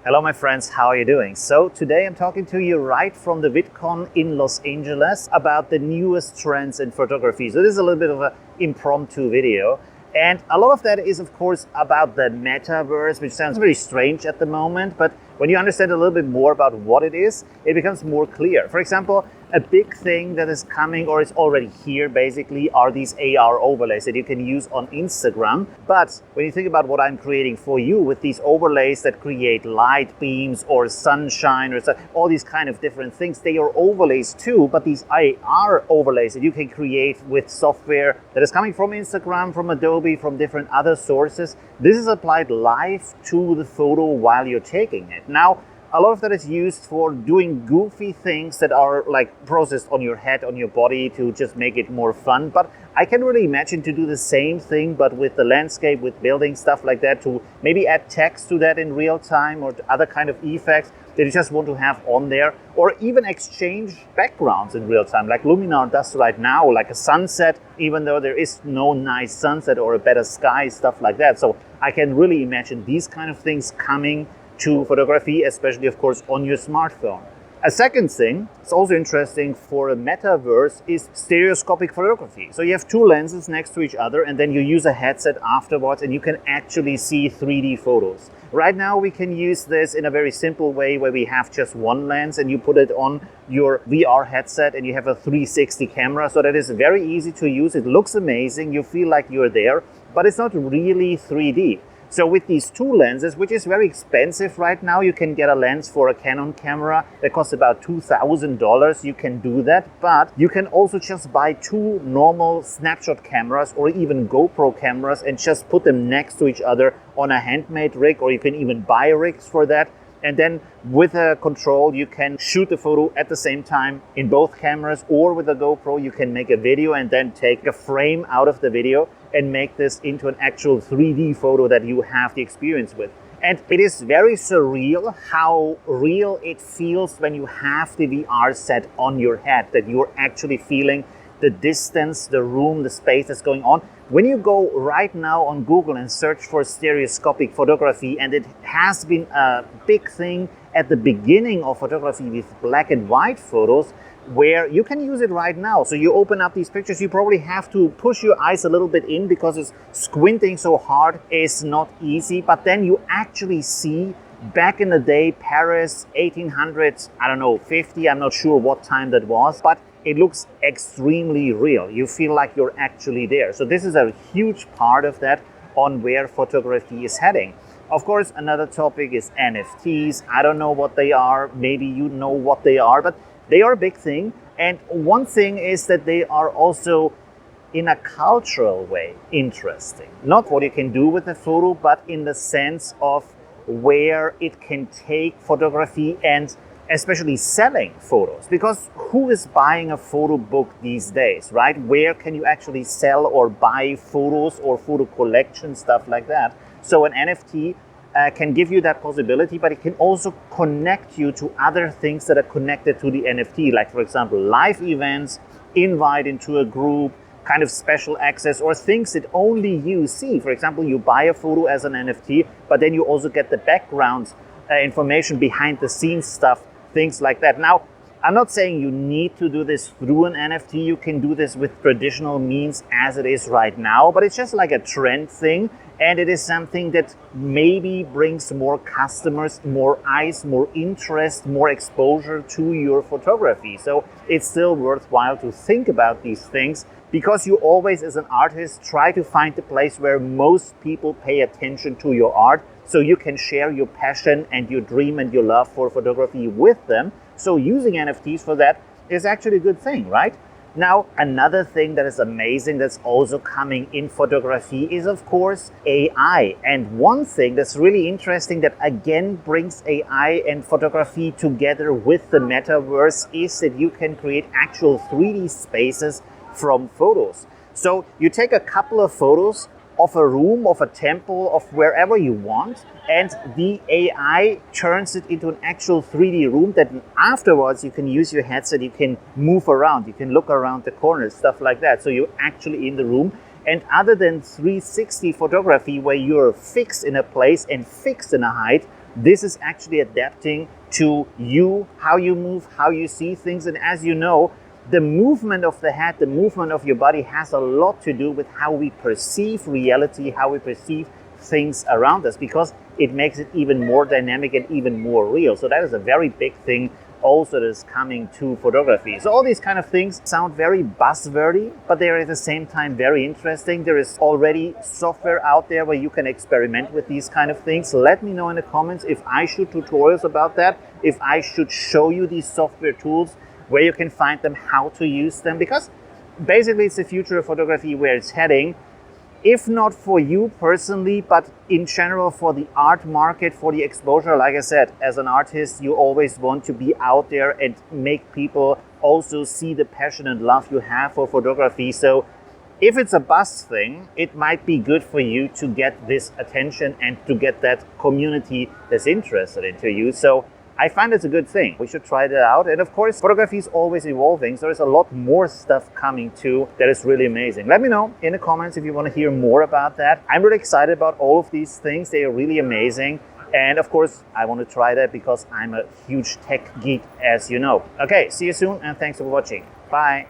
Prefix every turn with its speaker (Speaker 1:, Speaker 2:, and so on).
Speaker 1: Hello my friends, how are you doing? So today I'm talking to you right from the VidCon in Los Angeles about the newest trends in photography. So this is a little bit of an impromptu video. And a lot of that is of course about the Metaverse, which sounds very strange at the moment, but when you understand a little bit more about what it is, it becomes more clear. For example, a big thing that is coming or is already here basically are these AR overlays that you can use on Instagram. But when you think about what I'm creating for you with these overlays that create light beams or sunshine or all these kind of different things, they are overlays too, but these AR overlays that you can create with software that is coming from Instagram, from Adobe, from different other sources, this is applied live to the photo while you're taking it. Now, a lot of that is used for doing goofy things that are like processed on your head, on your body to just make it more fun. But I can really imagine to do the same thing, but with the landscape, with building, stuff like that, to maybe add text to that in real time or other kind of effects that you just want to have on there, or even exchange backgrounds in real time, like Luminar does right now, like a sunset, even though there is no nice sunset or a better sky, stuff like that. So I can really imagine these kind of things coming to photography, especially of course on your smartphone. A second thing, it's also interesting for a metaverse, is stereoscopic photography. So you have two lenses next to each other and then you use a headset afterwards and you can actually see 3D photos. Right now we can use this in a very simple way where we have just one lens and you put it on your VR headset and you have a 360 camera. So that is very easy to use. It looks amazing. You feel like you're there, but it's not really 3D. So with these two lenses, which is very expensive right now, you can get a lens for a Canon camera that costs about $2,000. You can do that, but you can also just buy two normal snapshot cameras or even GoPro cameras and just put them next to each other on a handmade rig, or you can even buy rigs for that. And then with a control, you can shoot the photo at the same time in both cameras, or with a GoPro, you can make a video and then take a frame out of the video and make this into an actual 3D photo that you have the experience with. And it is very surreal how real it feels when you have the VR set on your head, that you're actually feeling the distance, the room, the space that's going on. When you go right now on Google and search for stereoscopic photography, and it has been a big thing at the beginning of photography with black and white photos, where you can use it right now. So you open up these pictures, you probably have to push your eyes a little bit in because it's squinting so hard is not easy, but then you actually see back in the day, Paris, 1800s, I don't know, 50, I'm not sure what time that was, but it looks extremely real. You feel like you're actually there. So this is a huge part of that on where photography is heading. Of course, another topic is NFTs. I don't know what they are. Maybe you know what they are, but they are a big thing. And one thing is that they are also, in a cultural way, interesting. Not what you can do with a photo, but in the sense of where it can take photography and especially selling photos. Because who is buying a photo book these days, right? Where can you actually sell or buy photos or photo collections, stuff like that? So an NFT can give you that possibility, but it can also connect you to other things that are connected to the NFT, like for example, live events, invite into a group, kind of special access, or things that only you see. For example, you buy a photo as an NFT, but then you also get the background information, behind the scenes stuff, things like that. Now, I'm not saying you need to do this through an NFT. You can do this with traditional means as it is right now, but it's just like a trend thing. And it is something that maybe brings more customers, more eyes, more interest, more exposure to your photography. So it's still worthwhile to think about these things, because you always, as an artist, try to find the place where most people pay attention to your art, so you can share your passion and your dream and your love for photography with them. So using NFTs for that is actually a good thing, right? Now, another thing that is amazing that's also coming in photography is, of course, AI. And one thing that's really interesting that again brings AI and photography together with the metaverse is that you can create actual 3D spaces from photos. So you take a couple of photos of a room, of a temple, of wherever you want, and the AI turns it into an actual 3D room that afterwards you can use your headset, you can move around, you can look around the corners, stuff like that. So you're actually in the room. And other than 360 photography where you're fixed in a place and fixed in a height, this is actually adapting to you, how you move, how you see things. And as you know, the movement of the head, the movement of your body has a lot to do with how we perceive reality, how we perceive things around us, because it makes it even more dynamic and even more real. So that is a very big thing also that is coming to photography. So all these kind of things sound very buzzwordy, but they are at the same time very interesting. There is already software out there where you can experiment with these kind of things. Let me know in the comments if I should tutorials about that, if I should show you these software tools, where you can find them, how to use them, because basically it's the future of photography where it's heading. If not for you personally, but in general for the art market, for the exposure. Like I said, as an artist, you always want to be out there and make people also see the passion and love you have for photography. So if it's a buzz thing, it might be good for you to get this attention and to get that community that's interested into you. So I find it's a good thing. We should try that out. And of course, photography is always evolving. So there's a lot more stuff coming too that is really amazing. Let me know in the comments if you want to hear more about that. I'm really excited about all of these things. They are really amazing. And of course, I want to try that because I'm a huge tech geek, as you know. Okay, see you soon and thanks for watching. Bye.